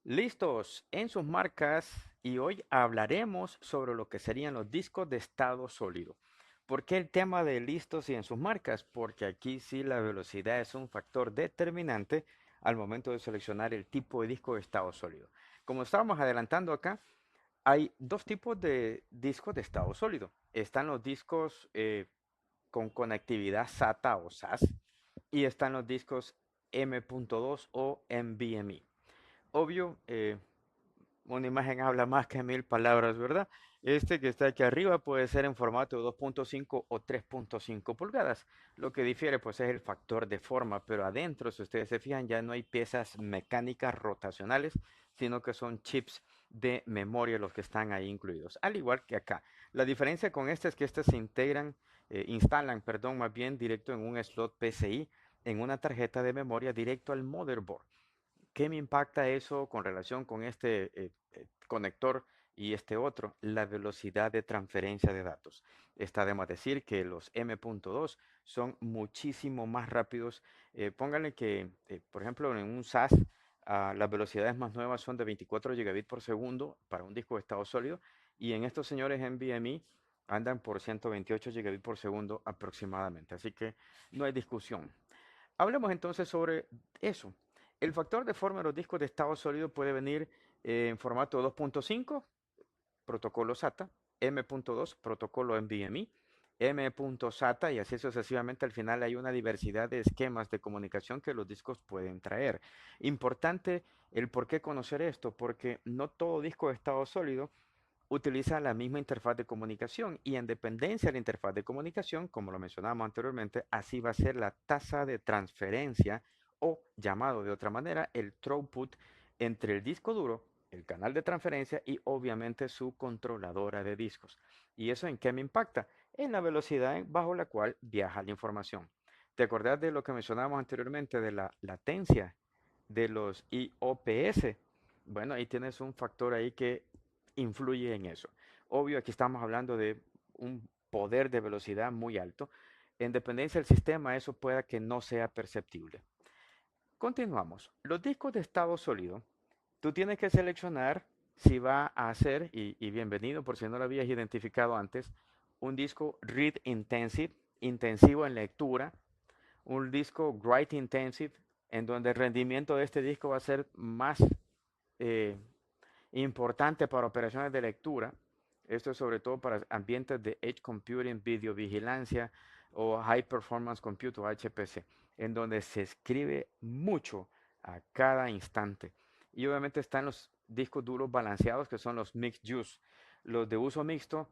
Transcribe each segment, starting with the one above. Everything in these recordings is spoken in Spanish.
Listos en sus marcas y hoy hablaremos sobre lo que serían los discos de estado sólido. ¿Por qué el tema de listos y en sus marcas? Porque aquí sí la velocidad es un factor determinante al momento de seleccionar el tipo de disco de estado sólido. Como estábamos adelantando acá, hay dos tipos de discos de estado sólido. Están los discos con conectividad SATA o SAS y están los discos M.2 o NVMe. Obvio, una imagen habla más que mil palabras, ¿verdad? Este que está aquí arriba puede ser en formato de 2.5 o 3.5 pulgadas. Lo que difiere pues es el factor de forma, pero adentro, si ustedes se fijan, ya no hay piezas mecánicas rotacionales, sino que son chips de memoria los que están ahí incluidos. Al igual que acá. La diferencia con este es que estas se instalan, perdón, más bien directo en un slot PCI, en una tarjeta de memoria directo al motherboard. ¿Qué me impacta eso con relación con este conector y este otro? La velocidad de transferencia de datos. Está de más decir que los M.2 son muchísimo más rápidos. Pónganle que, por ejemplo, en un SAS, las velocidades más nuevas son de 24 gigabits por segundo para un disco de estado sólido y en estos señores NVMe andan por 128 gigabits por segundo aproximadamente. Así que no hay discusión. Hablemos entonces sobre eso. El factor de forma de los discos de estado sólido puede venir en formato 2.5, protocolo SATA, M.2, protocolo NVMe, M.SATA y así sucesivamente. Al final hay una diversidad de esquemas de comunicación que los discos pueden traer. Importante el por qué conocer esto, porque no todo disco de estado sólido utiliza la misma interfaz de comunicación y en dependencia de la interfaz de comunicación, como lo mencionábamos anteriormente, así va a ser la tasa de transferencia o llamado de otra manera el throughput entre el disco duro, el canal de transferencia y obviamente su controladora de discos. ¿Y eso en qué me impacta? En la velocidad bajo la cual viaja la información. ¿Te acordás de lo que mencionábamos anteriormente de la latencia de los IOPS? Bueno, ahí tienes un factor ahí que influye en eso. Obvio, aquí estamos hablando de un poder de velocidad muy alto. En dependencia del sistema, eso pueda que no sea perceptible. Continuamos. Los discos de estado sólido, tú tienes que seleccionar si va a ser, y bienvenido por si no lo habías identificado antes, un disco Read Intensive, intensivo en lectura, un disco Write Intensive, en donde el rendimiento de este disco va a ser más eh, importante para operaciones de lectura. Esto es sobre todo para ambientes de Edge Computing, videovigilancia o High Performance Compute o HPC, en donde se escribe mucho a cada instante. Y obviamente están los discos duros balanceados, que son los Mixed Use. Los de uso mixto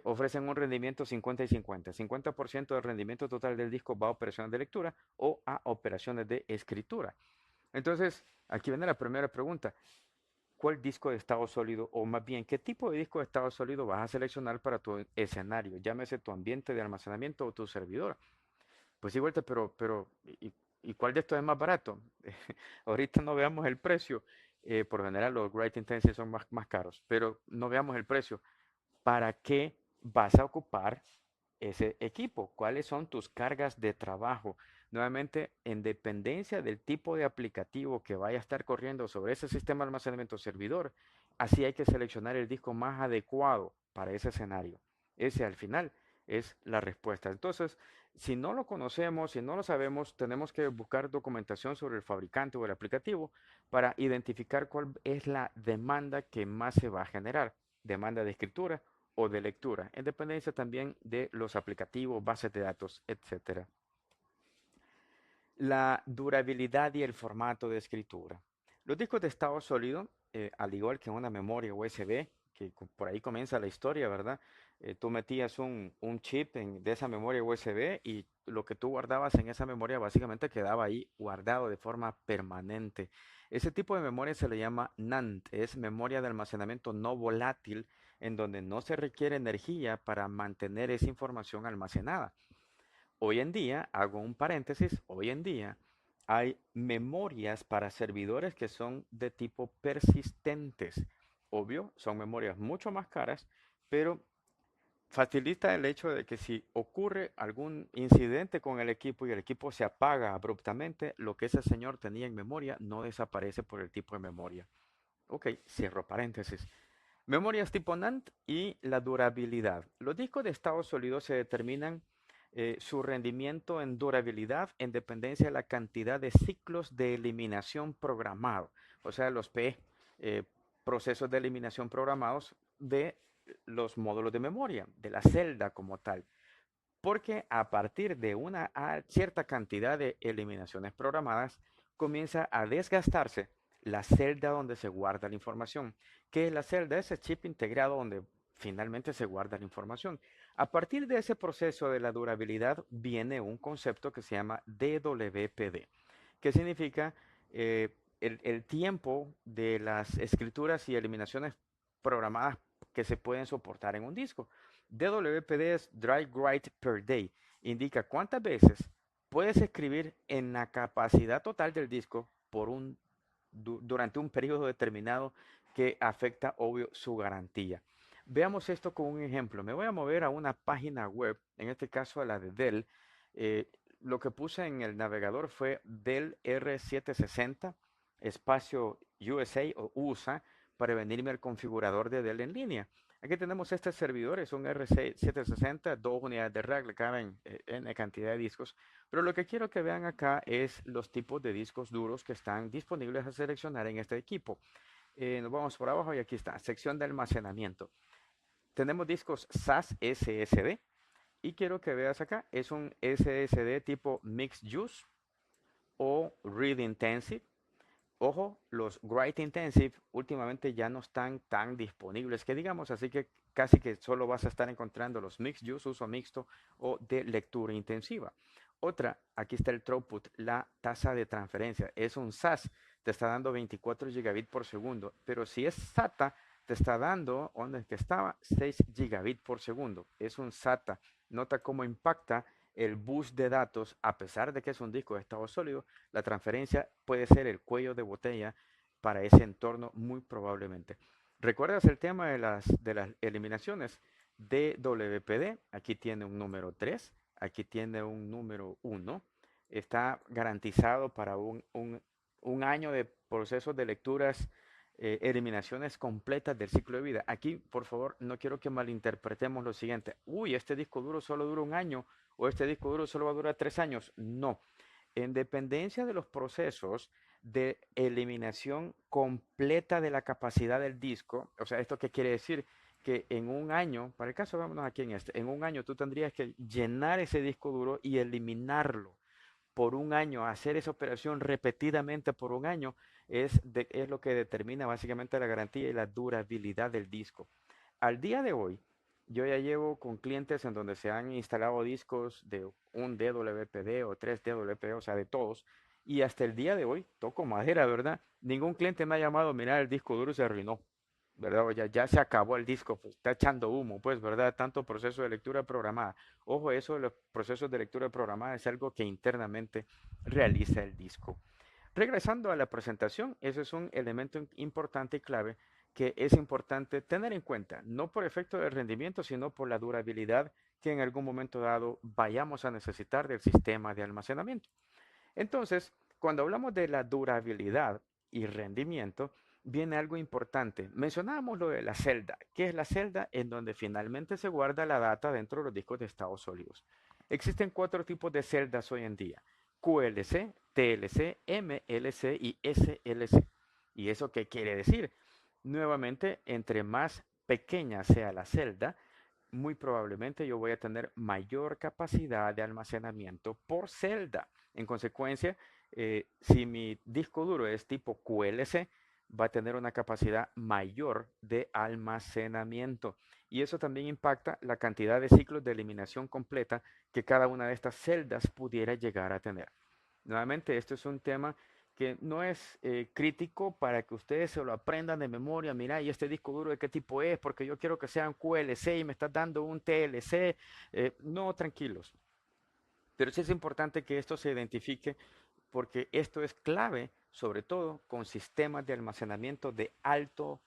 ofrecen un rendimiento 50 y 50. 50% del rendimiento total del disco va a operaciones de lectura o a operaciones de escritura. Entonces, aquí viene la primera pregunta. ¿Cuál disco de estado sólido, o más bien, qué tipo de disco de estado sólido vas a seleccionar para tu escenario? Llámese tu ambiente de almacenamiento o tu servidor. Pues igual, ¿y cuál de estos es más barato? Ahorita no veamos el precio. Por general, los Write Intensive son más caros, pero no veamos el precio. ¿Para qué vas a ocupar ese equipo? ¿Cuáles son tus cargas de trabajo? Nuevamente, en dependencia del tipo de aplicativo que vaya a estar corriendo sobre ese sistema de almacenamiento servidor, así hay que seleccionar el disco más adecuado para ese escenario. Ese al final es la respuesta. Entonces, si no lo conocemos, si no lo sabemos, tenemos que buscar documentación sobre el fabricante o el aplicativo para identificar cuál es la demanda que más se va a generar. Demanda de escritura o de lectura, en dependencia también de los aplicativos, bases de datos, etcétera. La durabilidad y el formato de escritura. Los discos de estado sólido, al igual que una memoria USB, que por ahí comienza la historia, ¿verdad? Tú metías un chip de esa memoria USB y lo que tú guardabas en esa memoria básicamente quedaba ahí guardado de forma permanente. Ese tipo de memoria se le llama NAND, es memoria de almacenamiento no volátil, en donde no se requiere energía para mantener esa información almacenada. Hoy en día, hago un paréntesis, hoy en día hay memorias para servidores que son de tipo persistentes. Obvio, son memorias mucho más caras, pero facilita el hecho de que si ocurre algún incidente con el equipo y el equipo se apaga abruptamente, lo que ese señor tenía en memoria no desaparece por el tipo de memoria. Ok, cierro paréntesis. Memorias tipo NAND y la durabilidad. Los discos de estado sólido se determinan su rendimiento en durabilidad en dependencia de la cantidad de ciclos de eliminación programado, o sea, los eh, procesos de eliminación programados de los módulos de memoria, de la celda como tal. Porque a partir de una cierta cantidad de eliminaciones programadas, comienza a desgastarse la celda donde se guarda la información, que es la celda, ese chip integrado donde finalmente se guarda la información. A partir de ese proceso de la durabilidad viene un concepto que se llama DWPD, que significa el tiempo de las escrituras y eliminaciones programadas que se pueden soportar en un disco. DWPD es Dry Write Per Day. Indica cuántas veces puedes escribir en la capacidad total del disco durante un periodo determinado que afecta, obvio, su garantía. Veamos esto con un ejemplo. Me voy a mover a una página web, en este caso a la de Dell. Eh, lo que puse en el navegador fue Dell R760 espacio USA o USA para venirme al configurador de Dell en línea. Aquí tenemos este servidor, es un R760, 2 unidades de rack, le caben en cantidad de discos. Pero lo que quiero que vean acá es los tipos de discos duros que están disponibles a seleccionar en este equipo. Nos vamos por abajo y aquí está, sección de almacenamiento. Tenemos discos SAS SSD y quiero que veas acá, es un SSD tipo Mixed Use o Read Intensive. Ojo, los Write Intensive últimamente ya no están tan disponibles que digamos, así que casi que solo vas a estar encontrando los Mixed Use, uso mixto o de lectura intensiva. Otra, aquí está el throughput, la tasa de transferencia. Es un SAS, te está dando 24 gigabits por segundo, pero si es SATA, te está dando, ¿dónde es que estaba? 6 gigabits por segundo. Es un SATA. Nota cómo impacta el bus de datos, a pesar de que es un disco de estado sólido, la transferencia puede ser el cuello de botella para ese entorno muy probablemente. ¿Recuerdas el tema de las eliminaciones? DWPD, aquí tiene un número 3, aquí tiene un número 1, está garantizado para un año de procesos de lecturas, eliminaciones completas del ciclo de vida. Aquí, por favor, no quiero que malinterpretemos lo siguiente. Uy, este disco duro solo dura un año o este disco duro solo va a durar 3 años. No, en dependencia de los procesos de eliminación completa de la capacidad del disco, o sea, ¿esto qué quiere decir? Que en un año, para el caso, vámonos aquí en un año tú tendrías que llenar ese disco duro y eliminarlo por un año, hacer esa operación repetidamente por un año, es lo que determina básicamente la garantía y la durabilidad del disco. Al día de hoy, yo ya llevo con clientes en donde se han instalado discos de un DWPD o 3 DWPD, o sea, de todos, y hasta el día de hoy, toco madera, ¿verdad? Ningún cliente me ha llamado, mira, el disco duro se arruinó, ¿verdad? O ya se acabó el disco, pues está echando humo, pues, ¿verdad? Tanto proceso de lectura programada. Ojo, eso de los procesos de lectura programada es algo que internamente realiza el disco. Regresando a la presentación, eso es un elemento importante y clave que es importante tener en cuenta, no por efecto de rendimiento, sino por la durabilidad que en algún momento dado vayamos a necesitar del sistema de almacenamiento. Entonces, cuando hablamos de la durabilidad y rendimiento, viene algo importante. Mencionábamos lo de la celda. ¿Qué es la celda? En donde finalmente se guarda la data dentro de los discos de estados sólidos. Existen 4 tipos de celdas hoy en día: QLC, TLC, MLC y SLC. ¿Y eso qué quiere decir? Nuevamente, entre más pequeña sea la celda, muy probablemente yo voy a tener mayor capacidad de almacenamiento por celda. En consecuencia, si mi disco duro es tipo QLC, va a tener una capacidad mayor de almacenamiento. Y eso también impacta la cantidad de ciclos de eliminación completa que cada una de estas celdas pudiera llegar a tener. Nuevamente, esto es un tema que no es crítico para que ustedes se lo aprendan de memoria. Mira, ¿y este disco duro de qué tipo es? Porque yo quiero que sea un QLC y me estás dando un TLC. No, tranquilos. Pero sí es importante que esto se identifique porque esto es clave, sobre todo con sistemas de almacenamiento de alto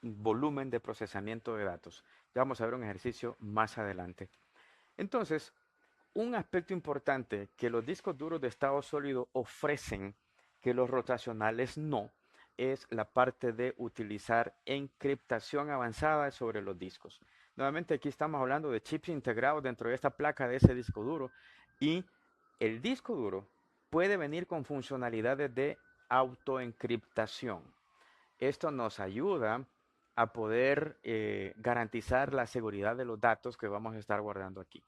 volumen de procesamiento de datos. Ya vamos a ver un ejercicio más adelante. Entonces, un aspecto importante que los discos duros de estado sólido ofrecen, que los rotacionales no, es la parte de utilizar encriptación avanzada sobre los discos. Nuevamente aquí estamos hablando de chips integrados dentro de esta placa de ese disco duro y el disco duro puede venir con funcionalidades de autoencriptación. Esto nos ayuda a poder garantizar la seguridad de los datos que vamos a estar guardando aquí.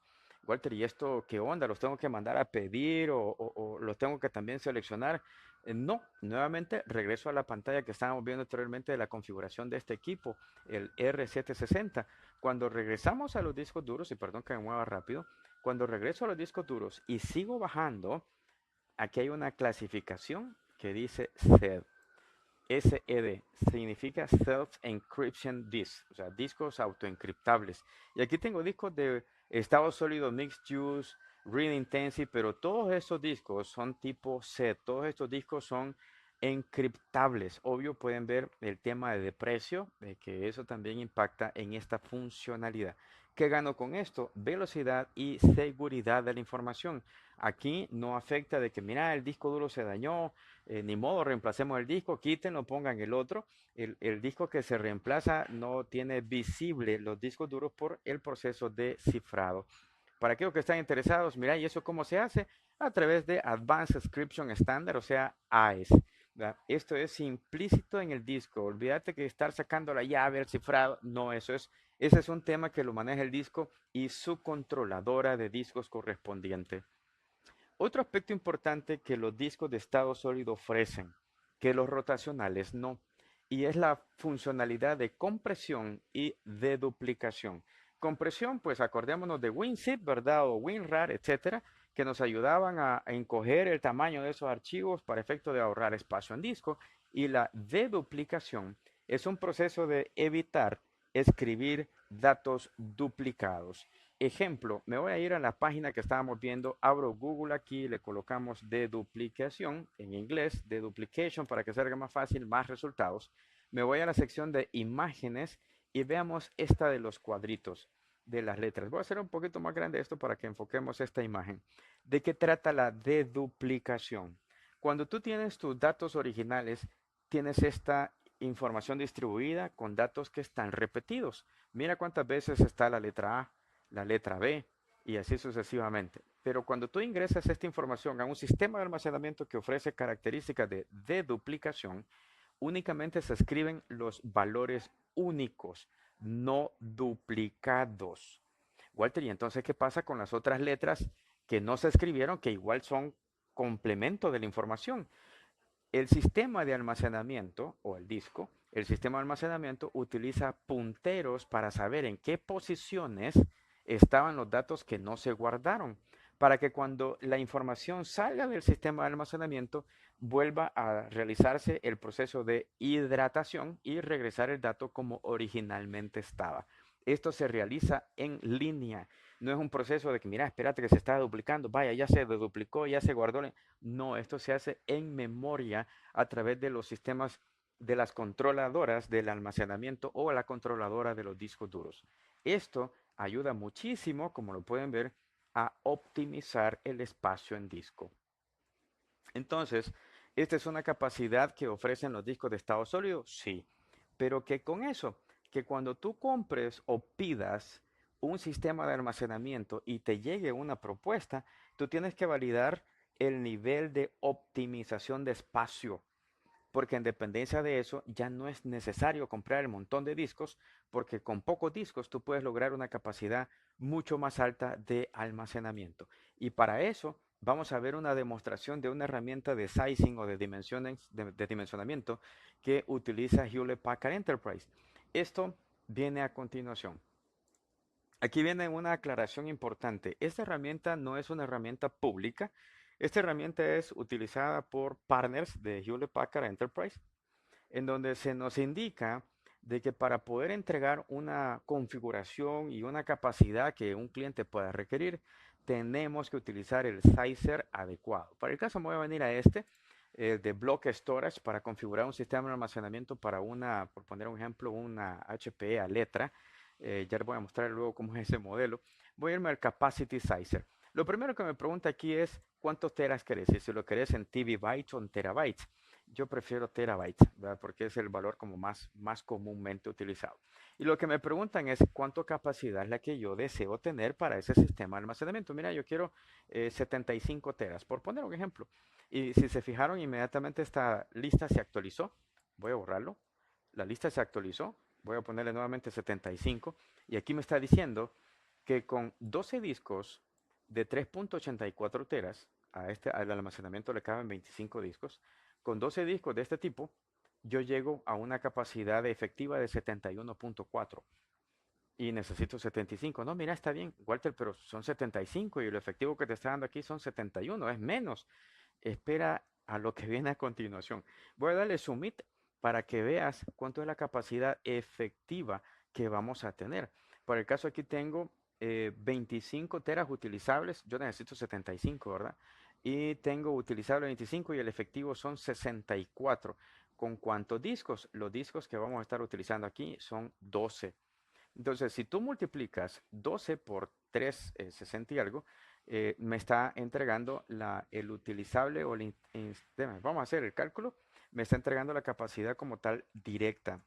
Walter, ¿y esto qué onda? ¿Los tengo que mandar a pedir o los tengo que también seleccionar? No, nuevamente regreso a la pantalla que estábamos viendo anteriormente de la configuración de este equipo, el R760. Cuando regresamos a los discos duros, y perdón que me mueva rápido, cuando regreso a los discos duros y sigo bajando, aquí hay una clasificación que dice SED. SED significa Self Encryption Disk, o sea, discos autoencriptables. Y aquí tengo discos de estado sólido, Mixed Use, Read Intensive, pero todos estos discos son tipo SED, todos estos discos son encriptables. Obvio, pueden ver el tema de precio, de que eso también impacta en esta funcionalidad. ¿Qué gano con esto? Velocidad y seguridad de la información. Aquí no afecta de que, mira, el disco duro se dañó, ni modo, reemplacemos el disco, quítenlo, pongan el otro. El disco que se reemplaza no tiene visible los discos duros por el proceso de cifrado. Para aquellos que están interesados, mira, ¿y eso cómo se hace? A través de Advanced Encryption Standard, o sea, AES. ¿Verdad? Esto es implícito en el disco. Olvídate que estar sacando la llave, el cifrado, no, ese es un tema que lo maneja el disco y su controladora de discos correspondiente. Otro aspecto importante que los discos de estado sólido ofrecen, que los rotacionales no, y es la funcionalidad de compresión y de duplicación. Compresión, pues acordémonos de WinZip, ¿verdad? O WinRAR, etcétera, que nos ayudaban a encoger el tamaño de esos archivos para efecto de ahorrar espacio en disco. Y la deduplicación es un proceso de evitar escribir datos duplicados. Ejemplo, me voy a ir a la página que estábamos viendo, abro Google aquí, le colocamos deduplicación, en inglés, deduplication, para que salga más fácil, más resultados. Me voy a la sección de imágenes y veamos esta de los cuadritos de las letras. Voy a hacer un poquito más grande esto para que enfoquemos esta imagen. ¿De qué trata la deduplicación? Cuando tú tienes tus datos originales, tienes esta información distribuida con datos que están repetidos. Mira cuántas veces está la letra A, la letra B y así sucesivamente. Pero cuando tú ingresas esta información a un sistema de almacenamiento que ofrece características de deduplicación, únicamente se escriben los valores únicos, no duplicados. Walter, ¿y entonces qué pasa con las otras letras que no se escribieron, que igual son complemento de la información? El sistema de almacenamiento o el disco, el sistema de almacenamiento utiliza punteros para saber en qué posiciones estaban los datos que no se guardaron, para que cuando la información salga del sistema de almacenamiento vuelva a realizarse el proceso de hidratación y regresar el dato como originalmente estaba. Esto se realiza en línea. No es un proceso de que, mira, espérate que se está duplicando, vaya, ya se duplicó, ya se guardó. No, esto se hace en memoria a través de los sistemas de las controladoras del almacenamiento o la controladora de los discos duros. Esto ayuda muchísimo, como lo pueden ver, a optimizar el espacio en disco. Entonces, esta es una capacidad que ofrecen los discos de estado sólido, sí, pero que con eso, que cuando tú compres o pidas un sistema de almacenamiento y te llegue una propuesta, tú tienes que validar el nivel de optimización de espacio, porque en dependencia de eso ya no es necesario comprar el montón de discos, porque con pocos discos tú puedes lograr una capacidad mucho más alta de almacenamiento. Y para eso vamos a ver una demostración de una herramienta de sizing o de dimensionamiento que utiliza Hewlett Packard Enterprise. Esto viene a continuación. Aquí viene una aclaración importante. Esta herramienta no es una herramienta pública. Esta herramienta es utilizada por partners de Hewlett Packard Enterprise, en donde se nos indica de que para poder entregar una configuración y una capacidad que un cliente pueda requerir, tenemos que utilizar el sizer adecuado. Para el caso me voy a venir a este, de Block Storage, para configurar un sistema de almacenamiento para una, por poner un ejemplo, una HP a letra. Ya les voy a mostrar luego cómo es ese modelo. Voy a irme al Capacity Sizer. Lo primero que me pregunta aquí es cuántos teras querés, si lo querés en TB bytes o en terabytes. Yo prefiero terabytes, ¿verdad? Porque es el valor como más comúnmente utilizado. Y lo que me preguntan es cuánto capacidad es la que yo deseo tener para ese sistema de almacenamiento. Mira, yo quiero 75 teras, por poner un ejemplo. Y si se fijaron, inmediatamente esta lista se actualizó. Voy a borrarlo. La lista se actualizó. Voy a ponerle nuevamente 75. Y aquí me está diciendo que con 12 discos de 3.84 teras, al almacenamiento le caben 25 discos. Con 12 discos de este tipo, yo llego a una capacidad efectiva de 71.4 y necesito 75. No, mira, está bien, Walter, pero son 75 y lo efectivo que te está dando aquí son 71, es menos. Espera a lo que viene a continuación. Voy a darle submit para que veas cuánto es la capacidad efectiva que vamos a tener. Por el caso aquí tengo 25 teras utilizables, yo necesito 75, ¿verdad? Y tengo utilizable 25 y el efectivo son 64. ¿Con cuántos discos? Los discos que vamos a estar utilizando aquí son 12. Entonces, si tú multiplicas 12 por 3, 60 y algo, me está entregando el utilizable o vamos a hacer el cálculo, me está entregando la capacidad como tal directa.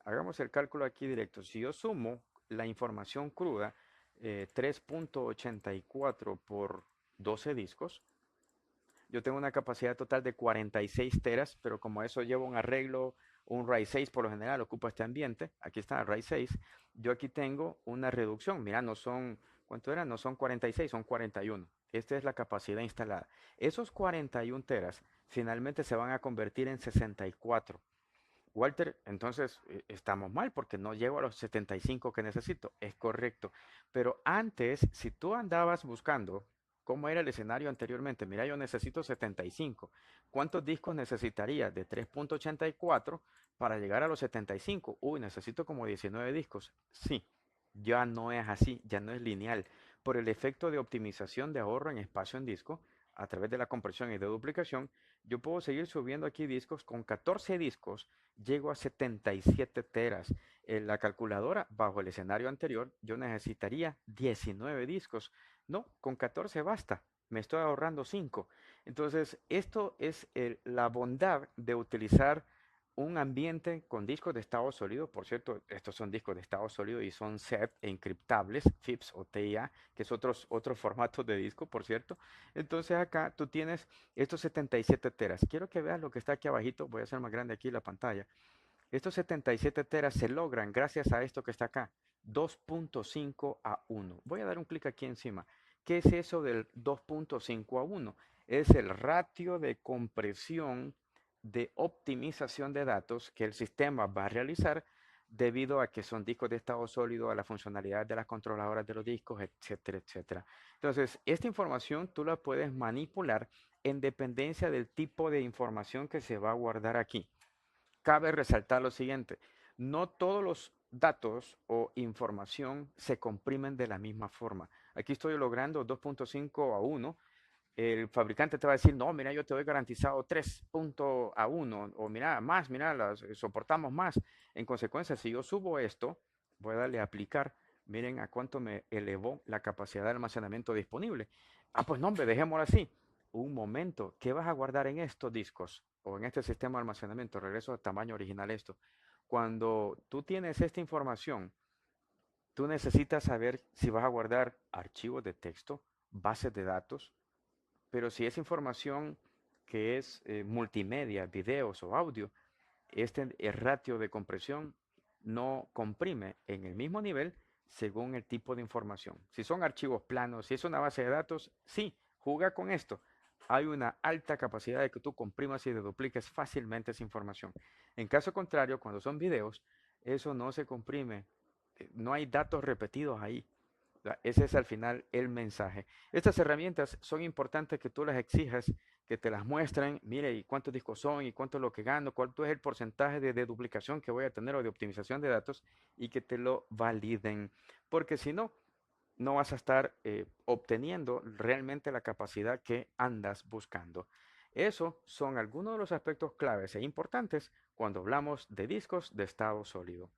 Hagamos el cálculo aquí directo. Si yo sumo la información cruda, 3.84 por 12 discos, yo tengo una capacidad total de 46 teras, pero como eso lleva un arreglo, un RAID 6 por lo general ocupa este ambiente, aquí está el RAID 6, yo aquí tengo una reducción, mira, no son, ¿cuánto era? No son 46, son 41. Esta es la capacidad instalada. Esos 41 teras finalmente se van a convertir en 64. Walter, entonces estamos mal porque no llego a los 75 que necesito. Es correcto. Pero antes, si tú andabas buscando cómo era el escenario anteriormente, mira, yo necesito 75. ¿Cuántos discos necesitaría de 3.84 para llegar a los 75? Uy, necesito como 19 discos. Sí, ya no es así, ya no es lineal. Por el efecto de optimización de ahorro en espacio en disco, a través de la compresión y de duplicación, yo puedo seguir subiendo aquí discos. Con 14 discos llego a 77 teras. En la calculadora, bajo el escenario anterior, yo necesitaría 19 discos. No, con 14 basta. Me estoy ahorrando 5. Entonces, esto es la bondad de utilizar un ambiente con discos de estado sólido. Por cierto, estos son discos de estado sólido y son SEP encriptables, FIPS o TIA, que es otros formatos de disco, por cierto. Entonces acá tú tienes estos 77 teras. Quiero que veas lo que está aquí abajito. Voy a hacer más grande aquí la pantalla. Estos 77 teras se logran gracias a esto que está acá, 2.5 a 1. Voy a dar un clic aquí encima. ¿Qué es eso del 2.5 a 1? Es el ratio de compresión de optimización de datos que el sistema va a realizar debido a que son discos de estado sólido, a la funcionalidad de las controladoras de los discos, etcétera, etcétera. Entonces, esta información tú la puedes manipular en dependencia del tipo de información que se va a guardar aquí. Cabe resaltar lo siguiente, no todos los datos o información se comprimen de la misma forma. Aquí estoy logrando 2.5 a 1. El fabricante te va a decir, no, mira, yo te doy garantizado 3 a 1 o mira, más, mira, soportamos más. En consecuencia, si yo subo esto, voy a darle a aplicar, miren a cuánto me elevó la capacidad de almacenamiento disponible. Ah, pues no, hombre, dejémoslo así. Un momento, ¿qué vas a guardar en estos discos o en este sistema de almacenamiento? Regreso al tamaño original esto. Cuando tú tienes esta información, tú necesitas saber si vas a guardar archivos de texto, bases de datos, pero si es información que es multimedia, videos o audio, el ratio de compresión no comprime en el mismo nivel según el tipo de información. Si son archivos planos, si es una base de datos, sí, juega con esto. Hay una alta capacidad de que tú comprimas y dupliques fácilmente esa información. En caso contrario, cuando son videos, eso no se comprime, no hay datos repetidos ahí. Ese es al final el mensaje. Estas herramientas son importantes que tú las exijas, que te las muestren, mire, y cuántos discos son, y cuánto es lo que gano, cuánto es el porcentaje de duplicación que voy a tener o de optimización de datos, y que te lo validen. Porque si no, no vas a estar obteniendo realmente la capacidad que andas buscando. Esos son algunos de los aspectos claves e importantes cuando hablamos de discos de estado sólido.